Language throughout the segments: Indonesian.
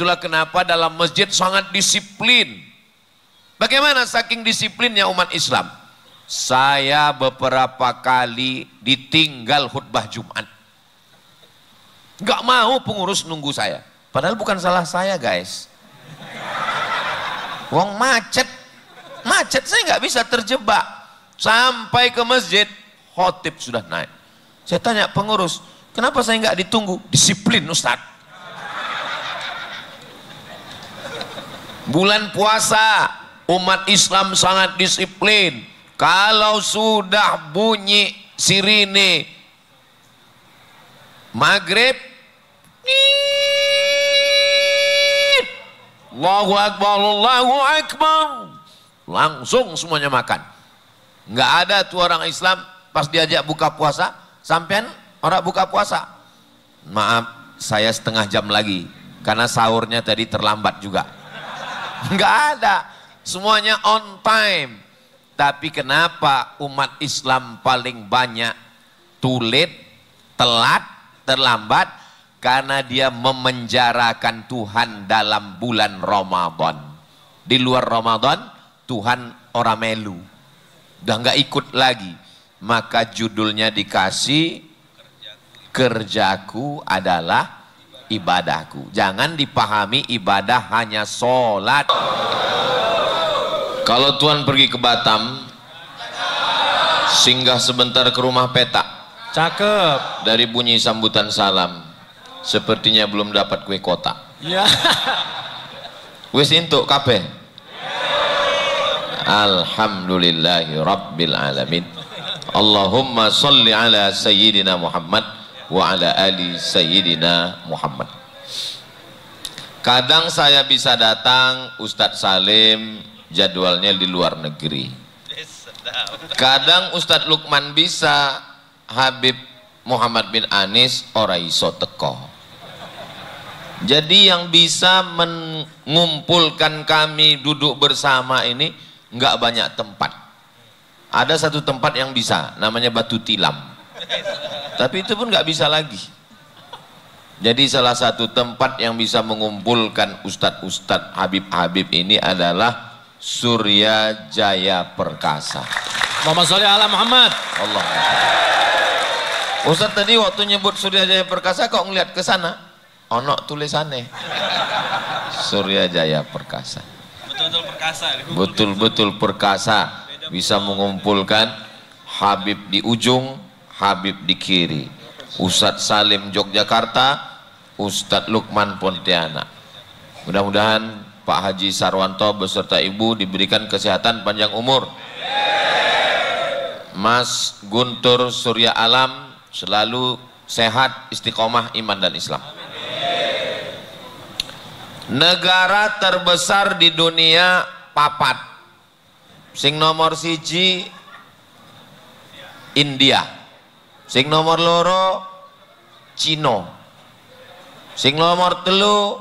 Itulah kenapa dalam masjid sangat disiplin. Bagaimana saking disiplinnya umat Islam? Saya beberapa kali ditinggal khutbah Jumat. Gak mau pengurus nunggu saya. Padahal bukan salah saya guys. Wong macet. Macet saya nggak bisa terjebak. Sampai ke masjid, khotib sudah naik. Saya tanya pengurus, kenapa saya nggak ditunggu? Disiplin Ustadz. Bulan puasa, umat Islam sangat disiplin. Kalau sudah bunyi sirine maghrib, Allahu Akbar, Allahu Akbar, langsung semuanya makan. Nggak ada tuh orang Islam pas diajak buka puasa, sampean orang buka puasa. Maaf, saya setengah jam lagi karena sahurnya tadi terlambat juga. Nggak ada, semuanya on time. Tapi kenapa umat Islam paling banyak tulit, telat, terlambat? Karena dia memenjarakan Tuhan dalam bulan Ramadan. Di luar Ramadan, Tuhan orang melu. Udah nggak ikut lagi. Maka judulnya dikasih, kerjaku adalah ibadahku. Jangan dipahami ibadah hanya sholat. Kalau Tuhan pergi ke Batam, singgah sebentar ke rumah petak. Cakep. Dari bunyi sambutan salam, sepertinya belum dapat kue kotak. Ya. Wis entuk kabeh. Alhamdulillahi Rabbil Alamin. Allahumma salli ala Sayyidina Muhammad wa ala ali Sayyidina Muhammad. Kadang saya bisa datang, Ustadz Salim jadwalnya di luar negeri. Kadang Ustadz Lukman bisa, Habib Muhammad bin Anis ora iso teko. Jadi yang bisa mengumpulkan kami duduk bersama ini nggak banyak tempat. Ada satu tempat yang bisa, namanya Batu Tilam. Tapi itu pun nggak bisa lagi. Jadi salah satu tempat yang bisa mengumpulkan ustadz-ustadz Habib-Habib ini adalah Surya Jaya Perkasa. Muhammad sholli ala Muhammad. Allah. Ustadz tadi waktu nyebut Surya Jaya Perkasa kok ngeliat ke sana? Ono tulisannya Surya Jaya Perkasa. Betul-betul perkasa. Betul-betul perkasa, bisa mengumpulkan Habib di ujung, Habib di kiri. Ustadz Salim Yogyakarta, Ustadz Lukman Pontianak. Mudah-mudahan Pak Haji Sarwanto beserta Ibu diberikan kesehatan panjang umur. Mas Guntur Surya Alam selalu sehat, istiqomah iman dan Islam. Negara terbesar di dunia papat. Sing nomor siji India. Sing nomor loro Cina. Sing nomor telu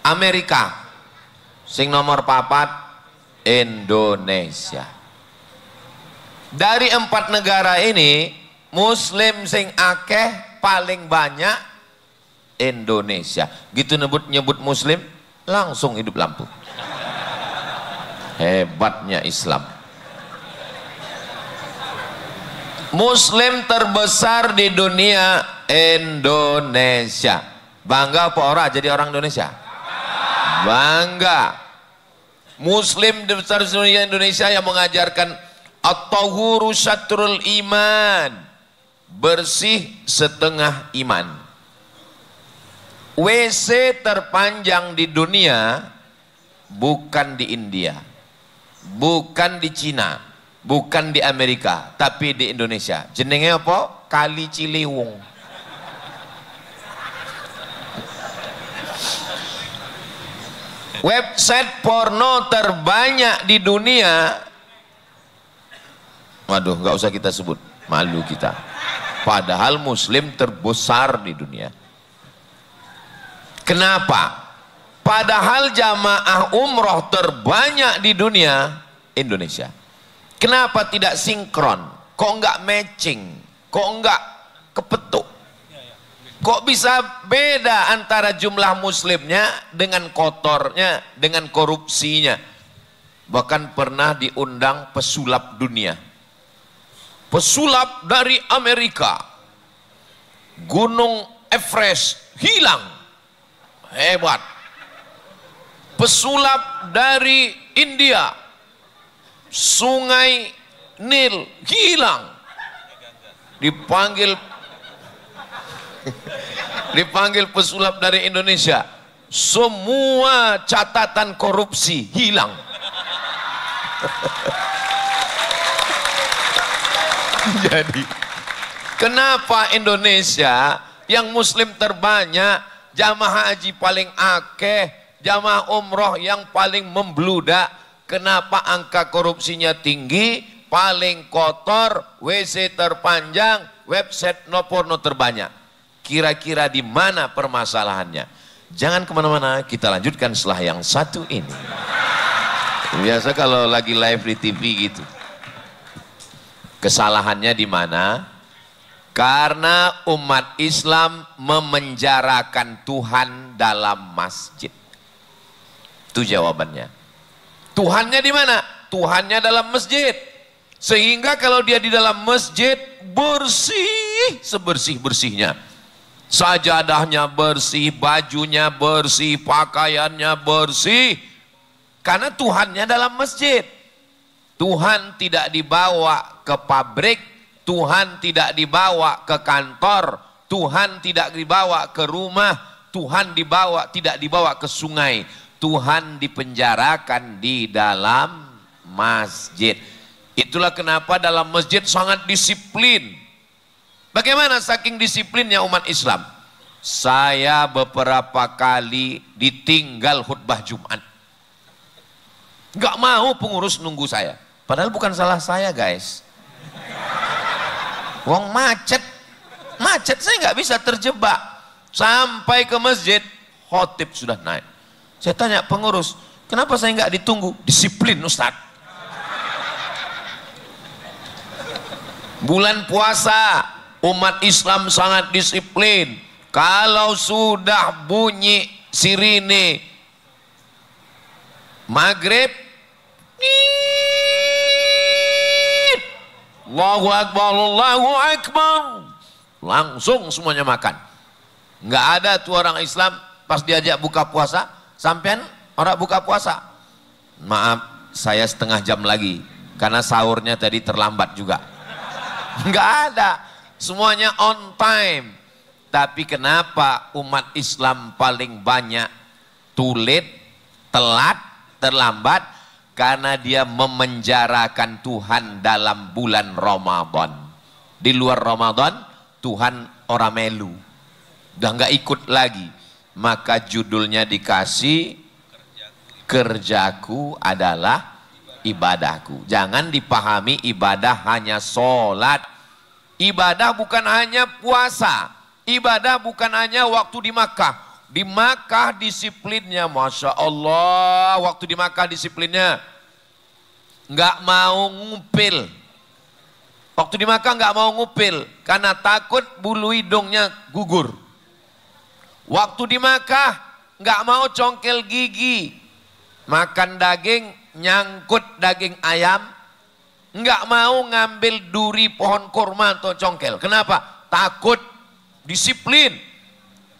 Amerika. Sing nomor papat Indonesia. Dari 4 negara ini, Muslim sing akeh paling banyak Indonesia. Gitu nyebut Muslim, langsung hidup lampu. Hebatnya Islam. Muslim terbesar di dunia Indonesia. Bangga apa ora jadi orang Indonesia? Bangga. Muslim terbesar di dunia Indonesia yang mengajarkan at-tahuru syatrul iman, bersih setengah iman. WC terpanjang di dunia bukan di India, bukan di Cina, bukan di Amerika, tapi di Indonesia. Jenenge apa? Kali Ciliwung. Website porno terbanyak di dunia, waduh nggak usah kita sebut, malu kita. Padahal Muslim terbesar di dunia. Kenapa? Padahal jamaah umroh terbanyak di dunia Indonesia. Kenapa tidak sinkron? Kok nggak matching? Kok nggak kepetuk? Kok bisa beda antara jumlah muslimnya dengan kotornya, dengan korupsinya? Bahkan pernah diundang pesulap dunia. Pesulap dari Amerika. Gunung Everest hilang. Hebat. Pesulap dari India. Sungai Nil hilang. Dipanggil pesulap dari Indonesia, semua catatan korupsi hilang. Jadi kenapa Indonesia yang muslim terbanyak, jamaah haji paling akeh, jamaah umroh yang paling membludak, kenapa angka korupsinya tinggi, paling kotor, WC terpanjang, website no porno terbanyak? Kira-kira di mana permasalahannya? Jangan kemana-mana, kita lanjutkan setelah yang satu ini. Biasa kalau lagi live di TV gitu. Kesalahannya di mana? Karena umat Islam memenjarakan Tuhan dalam masjid. Itu jawabannya. Tuhannya di mana? Tuhannya dalam masjid. Sehingga kalau dia di dalam masjid bersih sebersih-bersihnya. Sajadahnya bersih, bajunya bersih, pakaiannya bersih. Karena Tuhannya dalam masjid. Tuhan tidak dibawa ke pabrik, Tuhan tidak dibawa ke kantor, Tuhan tidak dibawa ke rumah, Tuhan tidak dibawa ke sungai. Tuhan dipenjarakan di dalam masjid. Itulah kenapa dalam masjid sangat disiplin. Bagaimana saking disiplinnya umat Islam? Saya beberapa kali ditinggal khutbah Jumat. Gak mau pengurus nunggu saya. Padahal bukan salah saya guys. Wong macet saya nggak bisa terjebak. Sampai ke masjid, khotib sudah naik. Saya tanya pengurus, kenapa saya nggak ditunggu? Disiplin Ustaz. Bulan puasa, umat Islam sangat disiplin. Kalau sudah bunyi sirine maghrib, Allahu Akbar, Allahu Akbar, langsung semuanya makan. Nggak ada tuh orang Islam pas diajak buka puasa, sampean orang buka puasa. Maaf, saya setengah jam lagi karena sahurnya tadi terlambat juga. Nggak ada, semuanya on time. Tapi kenapa umat Islam paling banyak tulit, telat, terlambat? Karena dia memenjarakan Tuhan dalam bulan Ramadan. Di luar Ramadan Tuhan orang melu, udah nggak ikut lagi. Maka judulnya dikasih kerjaku adalah ibadahku. Jangan dipahami ibadah hanya sholat. Ibadah bukan hanya puasa. Ibadah bukan hanya waktu di Makkah. Di Makkah disiplinnya, Masya Allah, waktu di Makkah disiplinnya nggak mau ngupil. Waktu di Makkah nggak mau ngupil karena takut bulu hidungnya gugur. Waktu di Makkah nggak mau congkel gigi, makan daging nyangkut daging ayam, nggak mau ngambil duri pohon kurma atau congkel. Kenapa? Takut, disiplin.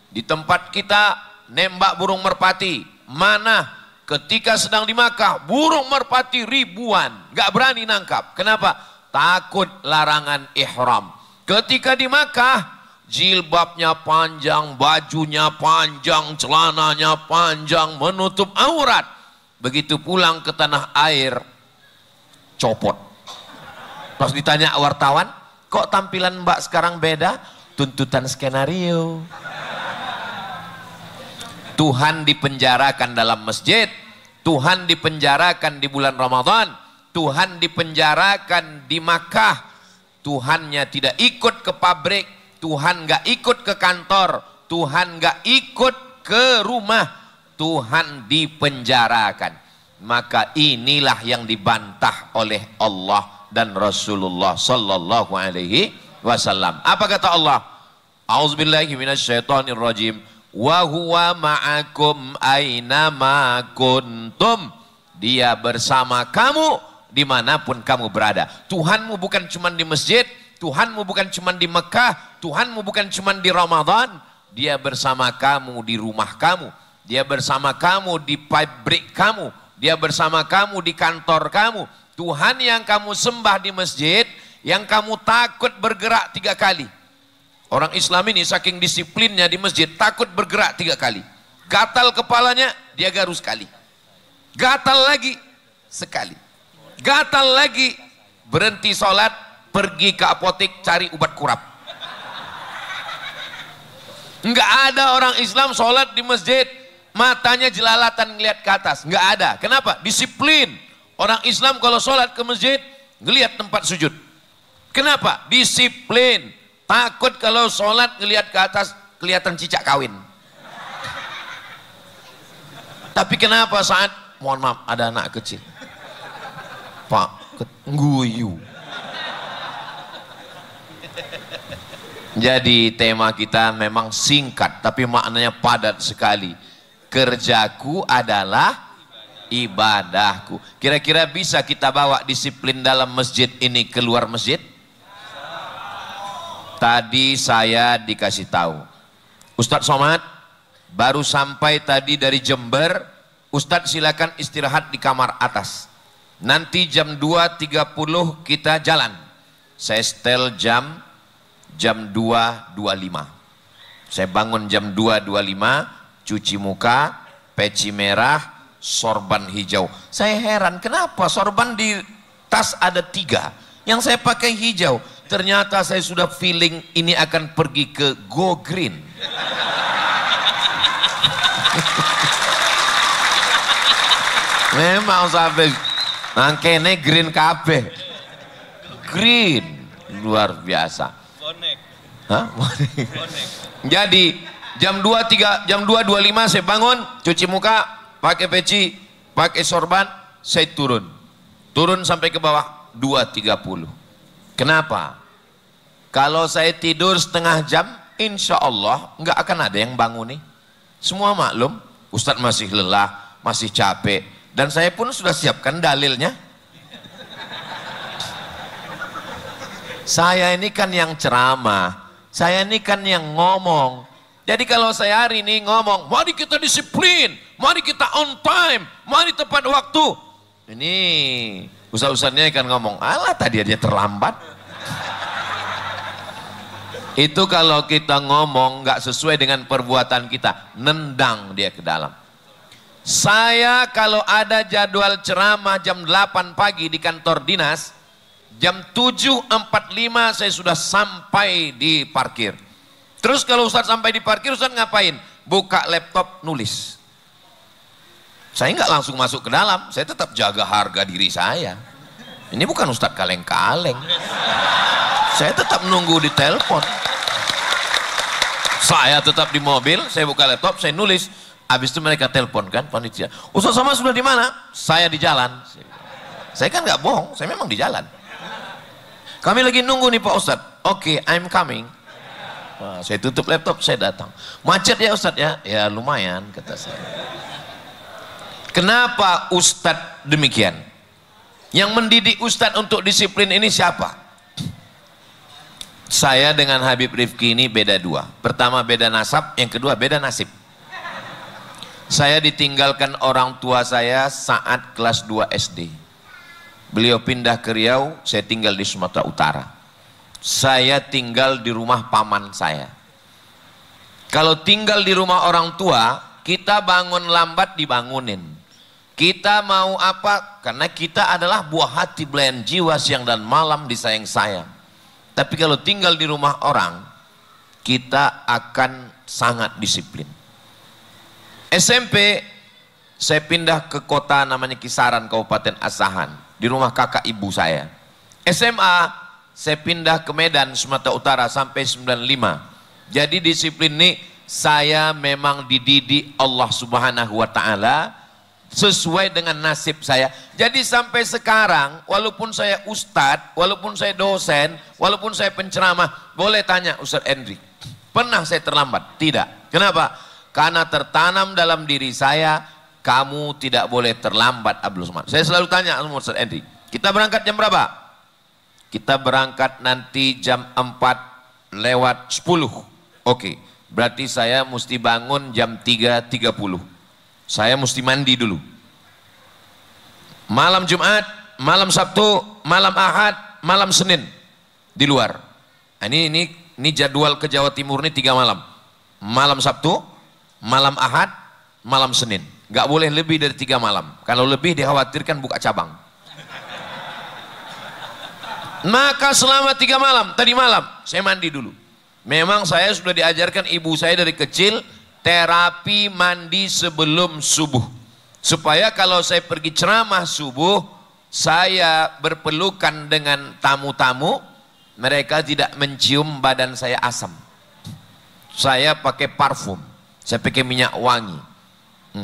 Di tempat kita nembak burung merpati, mana ketika sedang di Makkah burung merpati ribuan, gak berani nangkap. Kenapa? Takut larangan ihram. Ketika di Makkah jilbabnya panjang, bajunya panjang, celananya panjang, menutup aurat. Begitu pulang ke tanah air copot. Pas ditanya wartawan, kok tampilan mbak sekarang beda? Tuntutan skenario. Tuhan dipenjarakan dalam masjid, Tuhan dipenjarakan di bulan Ramadan, Tuhan dipenjarakan di Makkah. Tuhannya tidak ikut ke pabrik, Tuhan gak ikut ke kantor, Tuhan gak ikut ke rumah, Tuhan dipenjarakan. Maka inilah yang dibantah oleh Allah dan Rasulullah sallallahu alaihi wasallam. Apa kata Allah? A'udzubillahi minasyaitonirrajim. Wa huwa ma'akum aina ma kuntum. Dia bersama kamu dimanapun kamu berada. Tuhanmu bukan cuma di masjid, Tuhanmu bukan cuma di Mekah, Tuhanmu bukan cuma di Ramadan. Dia bersama kamu di rumah kamu, dia bersama kamu di pabrik kamu, dia bersama kamu di kantor kamu. Tuhan yang kamu sembah di masjid, yang kamu takut bergerak 3 kali. Orang Islam ini saking disiplinnya di masjid, takut bergerak 3 kali. Gatal kepalanya, dia garus sekali. Gatal lagi, sekali. Gatal lagi, berhenti sholat, pergi ke apotek cari obat kurap. Enggak ada orang Islam sholat di masjid, matanya jelalatan ngelihat ke atas. Enggak ada. Kenapa? Disiplin. Orang Islam kalau sholat ke masjid, ngelihat tempat sujud. Kenapa? Disiplin. Takut kalau sholat ngelihat ke atas, kelihatan cicak kawin. Tapi kenapa saat, mohon maaf, ada anak kecil. Pak, guyu. Jadi tema kita memang singkat, tapi maknanya padat sekali. Kerjaku adalah ibadahku. Kira-kira bisa kita bawa disiplin dalam masjid ini keluar masjid? Tadi saya dikasih tahu, Ustadz Somad baru sampai tadi dari Jember. Ustadz silakan istirahat di kamar atas. Nanti jam 2.30 kita jalan. Saya setel jam 2.25. Saya bangun jam 2.25, cuci muka, peci merah, sorban hijau. Saya heran kenapa sorban di tas ada 3, yang saya pakai hijau. Ternyata saya sudah feeling ini akan pergi ke Go Green. Memang sampai nangkene green kabeh. Green luar biasa. Hah? Jadi jam 2.25 saya bangun, cuci muka, pakai peci, pakai sorban, saya turun sampai ke bawah 2.30. Kenapa? Kalau saya tidur setengah jam, insya Allah nggak akan ada yang bangun nih. Semua maklum, Ustadz masih lelah, masih capek, dan saya pun sudah siapkan dalilnya. Saya ini kan yang ceramah, saya ini kan yang ngomong. Jadi kalau saya hari ini ngomong, mari kita disiplin, mari kita on time, mari tepat waktu. Ini ustaz-ustaznya kan ngomong, alah tadi aja terlambat. Itu kalau kita ngomong nggak sesuai dengan perbuatan kita, nendang dia ke dalam. Saya kalau ada jadwal ceramah jam 8 pagi di kantor dinas, jam 7.45 saya sudah sampai di parkir. Terus kalau Ustadz sampai di parkir, Ustadz ngapain? Buka laptop, nulis. Saya nggak langsung masuk ke dalam, saya tetap jaga harga diri saya. Ini bukan Ustadz kaleng-kaleng. Saya tetap nunggu di telepon. Saya tetap di mobil, saya buka laptop, saya nulis. Habis itu mereka telepon kan, panitia. Ustadz Somad sudah di mana? Saya di jalan. Saya kan nggak bohong, saya memang di jalan. Kami lagi nunggu nih Pak Ustadz. Oke, I'm coming. Nah, saya tutup laptop, saya datang. Macet ya Ustadz ya? Ya lumayan, kata saya. Kenapa Ustadz demikian? Yang mendidik Ustadz untuk disiplin ini siapa? Saya dengan Habib Rifki ini beda 2. Pertama beda nasab, yang kedua beda nasib. Saya ditinggalkan orang tua saya saat kelas 2 SD. Beliau pindah ke Riau, saya tinggal di Sumatera Utara. Saya tinggal di rumah paman saya. Kalau tinggal di rumah orang tua, kita bangun lambat dibangunin. Kita mau apa? Karena kita adalah buah hati belayan jiwa, siang dan malam disayang-sayang. Tapi kalau tinggal di rumah orang, kita akan sangat disiplin. SMP, saya pindah ke kota namanya Kisaran, Kabupaten Asahan, di rumah kakak ibu saya. SMA, saya pindah ke Medan, Sumatera Utara sampai 95. Jadi disiplin ini saya memang dididik Allah Subhanahu wa Ta'ala sesuai dengan nasib saya. Jadi sampai sekarang, walaupun saya ustadz, walaupun saya dosen, walaupun saya penceramah, boleh tanya Ustadz Hendrik, pernah saya terlambat. Tidak. Kenapa? Karena tertanam dalam diri saya, kamu tidak boleh terlambat Abdul Somad. Saya selalu tanya sama Ustaz Henry, kita berangkat jam berapa? Kita berangkat nanti jam 4:10. Oke, berarti saya mesti bangun jam 3:30. Saya mesti mandi dulu. Malam Jumat, malam Sabtu, malam Ahad, malam Senin di luar. Ini jadwal ke Jawa Timur ini 3 malam. Malam Sabtu, malam Ahad, malam Senin. Gak boleh lebih dari 3 malam. Kalau lebih dikhawatirkan buka cabang. Maka selama 3 malam, tadi malam saya mandi dulu. Memang saya sudah diajarkan ibu saya dari kecil terapi mandi sebelum subuh. Supaya kalau saya pergi ceramah subuh, saya berpelukan dengan tamu-tamu, mereka tidak mencium badan saya asam. Saya pakai parfum, saya pakai minyak wangi.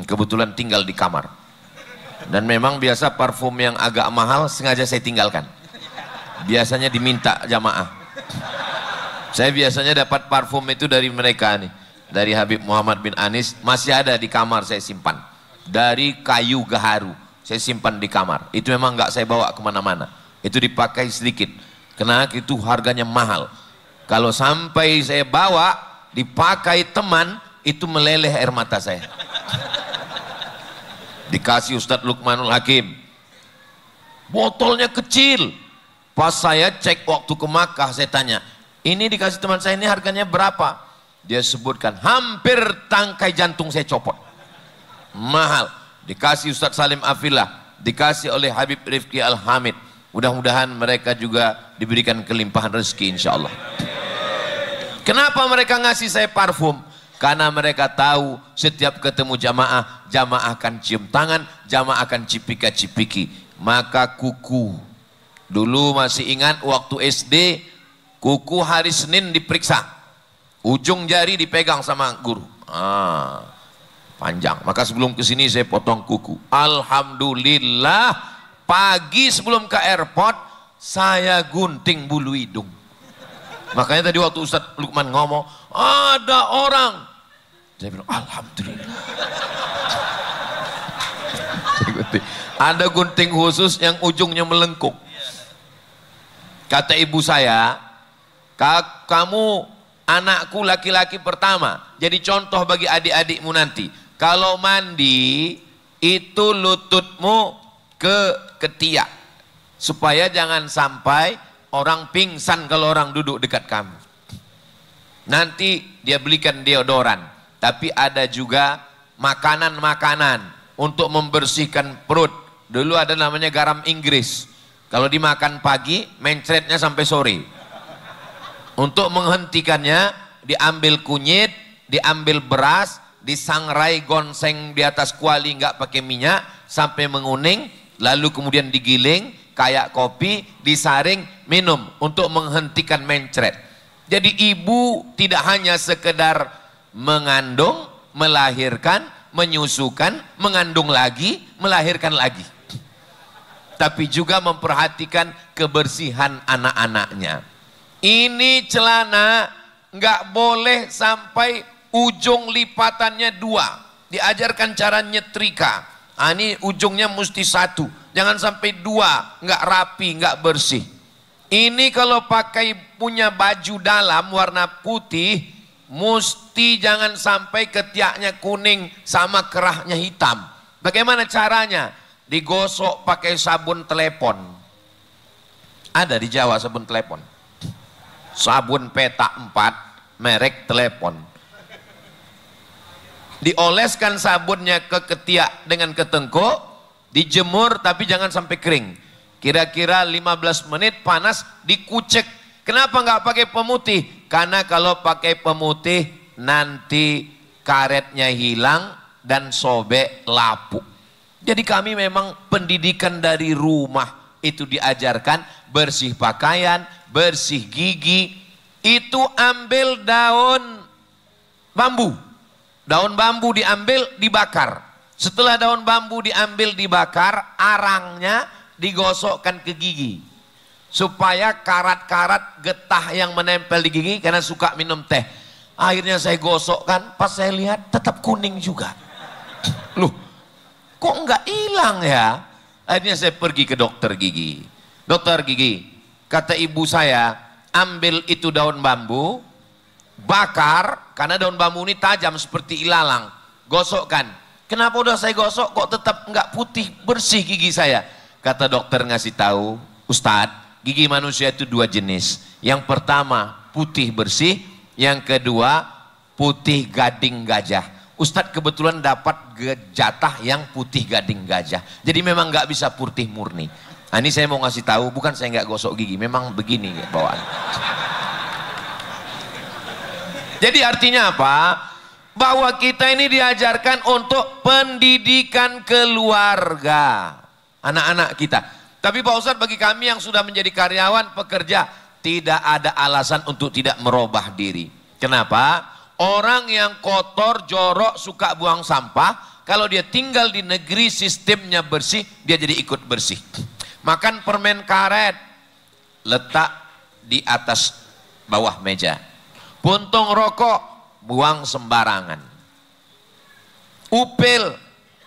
Kebetulan tinggal di kamar. Dan memang biasa parfum yang agak mahal sengaja saya tinggalkan. Biasanya diminta jamaah. Saya biasanya dapat parfum itu dari mereka nih, dari Habib Muhammad bin Anis, masih ada di kamar saya simpan. Dari kayu gaharu, saya simpan di kamar. Itu memang nggak saya bawa kemana-mana. Itu dipakai sedikit, karena itu harganya mahal. Kalau sampai saya bawa, dipakai teman, itu meleleh air mata saya. Dikasih Ustadz Luqmanul Hakim, botolnya kecil. Pas saya cek waktu ke Makkah, saya tanya, ini dikasih teman saya, ini harganya berapa? Dia sebutkan, hampir tangkai jantung saya copot. Mahal. Dikasih Ustadz Salim Afillah, dikasih oleh Habib Rifki Al-Hamid. Mudah-mudahan mereka juga diberikan kelimpahan rezeki insya Allah. Kenapa mereka ngasih saya parfum? Karena mereka tahu setiap ketemu jamaah, jamaah akan cium tangan, jamaah akan cipika-cipiki. Maka kuku, dulu masih ingat waktu SD, kuku hari Senin diperiksa, ujung jari dipegang sama guru. Panjang. Maka sebelum kesini saya potong kuku. Alhamdulillah, pagi sebelum ke airport saya gunting bulu hidung. Makanya tadi waktu Ustadz Lukman ngomong, ada orang, saya bilang alhamdulillah. Ada gunting khusus yang ujungnya melengkung. Kata ibu saya, kamu anakku laki-laki pertama, jadi contoh bagi adik-adikmu nanti. Kalau mandi itu lututmu ke ketiak, supaya jangan sampai orang pingsan kalau orang duduk dekat kamu. Nanti dia belikan deodoran, tapi ada juga makanan-makanan untuk membersihkan perut. Dulu ada namanya garam Inggris, kalau dimakan pagi mencretnya sampai sore. Untuk menghentikannya diambil kunyit, diambil beras, disangrai gonseng di atas kuali nggak pakai minyak sampai menguning, lalu kemudian digiling kayak kopi, disaring, minum untuk menghentikan mencret. Jadi ibu tidak hanya sekedar mengandung, melahirkan, menyusukan, mengandung lagi, melahirkan lagi, tapi juga memperhatikan kebersihan anak-anaknya. Ini celana nggak boleh sampai ujung lipatannya 2. Diajarkan cara nyetrika. Ini ujungnya mesti 1. Jangan sampai 2. Nggak rapi, nggak bersih. Ini kalau pakai punya baju dalam warna putih, mesti jangan sampai ketiaknya kuning sama kerahnya hitam. Bagaimana caranya? Digosok pakai sabun telepon. Ada di Jawa sabun telepon. Sabun Peta 4 merek telepon. Dioleskan sabunnya ke ketiak dengan ke tengkuk, dijemur tapi jangan sampai kering. Kira-kira 15 menit panas, dikucek. Kenapa nggak pakai pemutih? Karena kalau pakai pemutih nanti karetnya hilang dan sobek lapuk. Jadi kami memang pendidikan dari rumah itu diajarkan bersih pakaian, bersih gigi. Itu ambil daun bambu. Daun bambu diambil, dibakar. Setelah daun bambu diambil, dibakar, arangnya digosokkan ke gigi. Supaya karat-karat getah yang menempel di gigi, karena suka minum teh, Akhirnya saya gosokkan, pas saya lihat tetap kuning juga. Loh, kok nggak hilang ya? Akhirnya saya pergi ke dokter gigi. Dokter gigi, kata ibu saya, ambil itu daun bambu, bakar, karena daun bambu ini tajam seperti ilalang. Gosokkan. Kenapa udah saya gosok kok tetap nggak putih bersih gigi saya? Kata dokter ngasih tahu, Ustadz, gigi manusia itu dua jenis. Yang pertama putih bersih, yang kedua putih gading gajah. Ustadz kebetulan dapat jatah yang putih gading gajah. Jadi memang nggak bisa putih murni. Nah, ini saya mau ngasih tahu, bukan saya nggak gosok gigi, memang begini bawaan. Jadi artinya apa? Bahwa kita ini diajarkan untuk pendidikan keluarga anak-anak kita. Tapi Pak Ustadz, bagi kami yang sudah menjadi karyawan, pekerja, tidak ada alasan untuk tidak merubah diri. Kenapa? Orang yang kotor, jorok, suka buang sampah, kalau dia tinggal di negeri sistemnya bersih, dia jadi ikut bersih. Makan permen karet, letak di atas bawah meja. Puntung rokok, buang sembarangan. Upil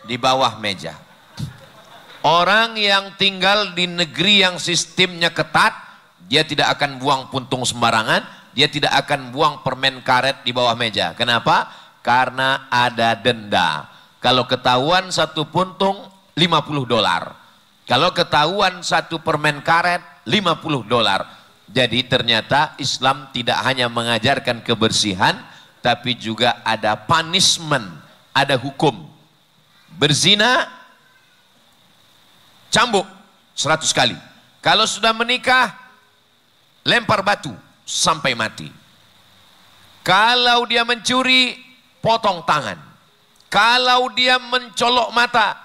di bawah meja. Orang yang tinggal di negeri yang sistemnya ketat, dia tidak akan buang puntung sembarangan, dia tidak akan buang permen karet di bawah meja. Kenapa? Karena ada denda. Kalau ketahuan satu puntung $50. Kalau ketahuan satu permen karet $50. Jadi ternyata Islam tidak hanya mengajarkan kebersihan, tapi juga ada punishment, ada hukum. Berzina cambuk 100 kali. Kalau sudah menikah, lempar batu sampai mati. Kalau dia mencuri, potong tangan. Kalau dia mencolok mata,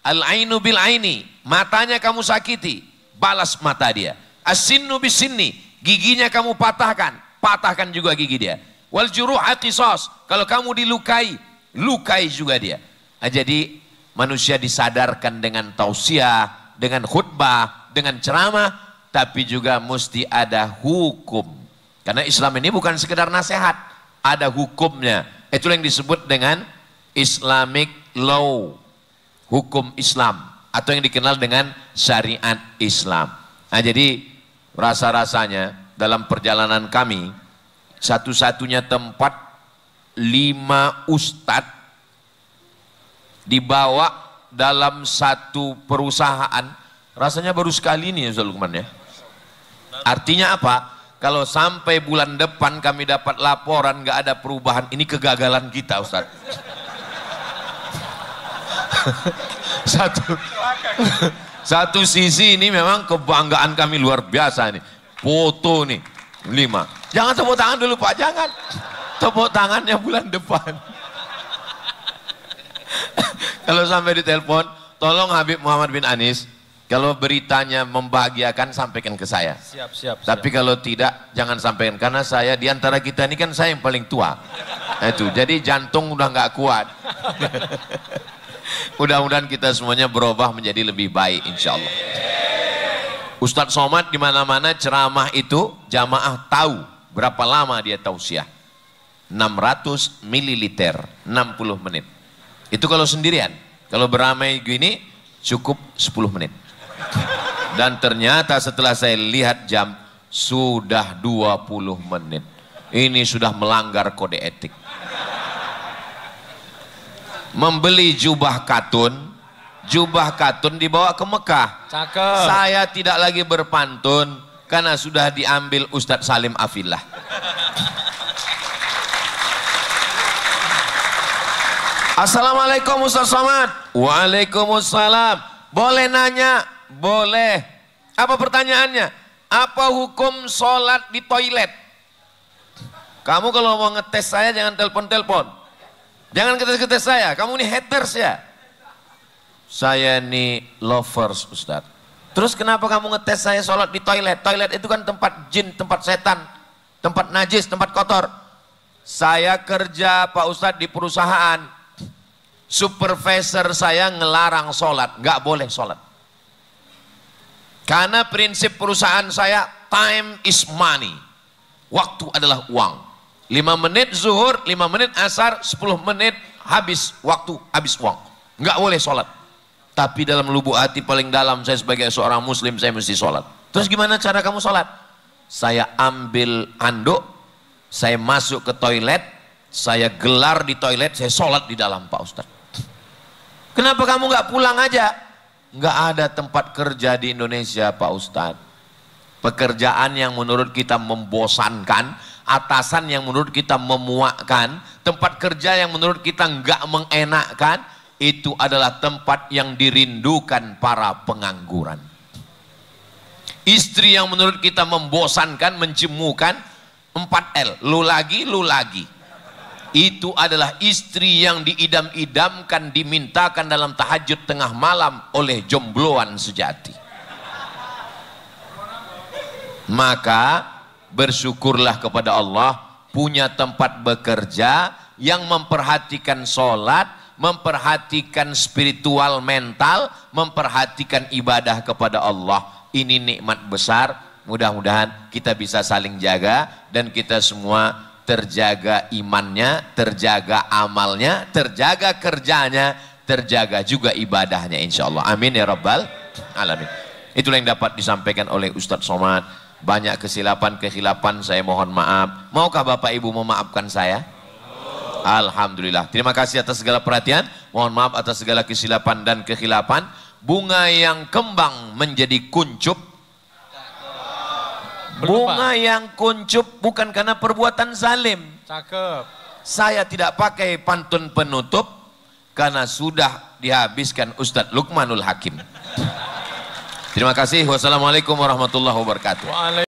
al-ainu bil aini, matanya kamu sakiti, balas mata dia. As-sinnu bis sinni, giginya kamu patahkan, patahkan juga gigi dia. Wal juruha qisas, kalau kamu dilukai, lukai juga dia. Nah, jadi manusia disadarkan dengan tausiah, dengan khutbah, dengan ceramah, tapi juga mesti ada hukum. Karena Islam ini bukan sekedar nasihat, ada hukumnya. Itu yang disebut dengan Islamic law, hukum Islam, atau yang dikenal dengan syariat Islam. Nah, jadi rasa-rasanya dalam perjalanan kami, satu-satunya tempat 5 ustadz dibawa dalam satu perusahaan, rasanya baru sekali ini ya Ustaz Lukman ya. Artinya apa? Kalau sampai bulan depan kami dapat laporan nggak ada perubahan, ini kegagalan kita Ustaz. Satu sisi ini memang kebanggaan kami luar biasa nih. Foto nih 5. Jangan tepuk tangan dulu Pak, jangan. Tepuk tangannya bulan depan. Kalau sampai ditelepon, tolong Habib Muhammad bin Anis, kalau beritanya membahagiakan sampaikan ke saya. Siap. Tapi kalau tidak, jangan sampaikan, karena saya di antara kita ini kan saya yang paling tua. Nah, itu, jadi jantung udah nggak kuat. Mudah-mudahan kita semuanya berubah menjadi lebih baik, insya Allah. Ustadz Somad di mana-mana ceramah itu jamaah tahu berapa lama dia tausiah. 600 ml, 60 menit. Itu kalau sendirian. Kalau beramai gini cukup 10 menit. Dan ternyata setelah saya lihat jam, sudah 20 menit. Ini sudah melanggar kode etik. Membeli jubah katun dibawa ke Mekah. Cakep. Saya tidak lagi berpantun karena sudah diambil Ustadz Salim Afillah. Assalamualaikum Ustaz Somad. Waalaikumsalam. Boleh nanya? Boleh. Apa pertanyaannya? Apa hukum sholat di toilet? Kamu kalau mau ngetes saya jangan telepon-telepon. Jangan ngetes-ngetes saya. Kamu ini haters ya. Saya ini lovers Ustaz. Terus kenapa kamu ngetes saya sholat di toilet? Toilet itu kan tempat jin, tempat setan, tempat najis, tempat kotor. Saya kerja Pak Ustadz di perusahaan. Supervisor saya ngelarang sholat, nggak boleh sholat. Karena prinsip perusahaan saya, time is money. Waktu adalah uang. 5 menit zuhur, 5 menit asar, 10 menit habis waktu, habis uang. Nggak boleh sholat. Tapi dalam lubuk hati paling dalam, saya sebagai seorang muslim, saya mesti sholat. Terus gimana cara kamu sholat? Saya ambil anduk, saya masuk ke toilet, saya gelar di toilet, saya sholat di dalam, Pak Ustadz. Kenapa kamu nggak pulang aja? Nggak ada tempat kerja di Indonesia, Pak Ustadz. Pekerjaan yang menurut kita membosankan, atasan yang menurut kita memuakkan, tempat kerja yang menurut kita nggak mengenakkan, itu adalah tempat yang dirindukan para pengangguran. Istri yang menurut kita membosankan, menjemukan, 4L, lu lagi, lu lagi. Itu adalah istri yang diidam-idamkan, dimintakan dalam tahajud tengah malam oleh jombloan sejati. Maka bersyukurlah kepada Allah punya tempat bekerja yang memperhatikan sholat, memperhatikan spiritual mental, memperhatikan ibadah kepada Allah. Ini nikmat besar. Mudah-mudahan kita bisa saling jaga dan kita semua terjaga imannya, terjaga amalnya, terjaga kerjanya, terjaga juga ibadahnya, insya Allah. Amin ya rabbal alamin. Itulah yang dapat disampaikan oleh Ustadz Somad. Banyak kesilapan-kehilapan, saya mohon maaf. Maukah Bapak Ibu memaafkan saya? Alhamdulillah. Terima kasih atas segala perhatian. Mohon maaf atas segala kesilapan dan kehilapan. Bunga yang kembang menjadi kuncup. Bunga yang kuncup bukan karena perbuatan zalim. Cakep. Saya tidak pakai pantun penutup karena sudah dihabiskan Ustadz Luqmanul Hakim. Terima kasih. Wassalamualaikum warahmatullahi wabarakatuh.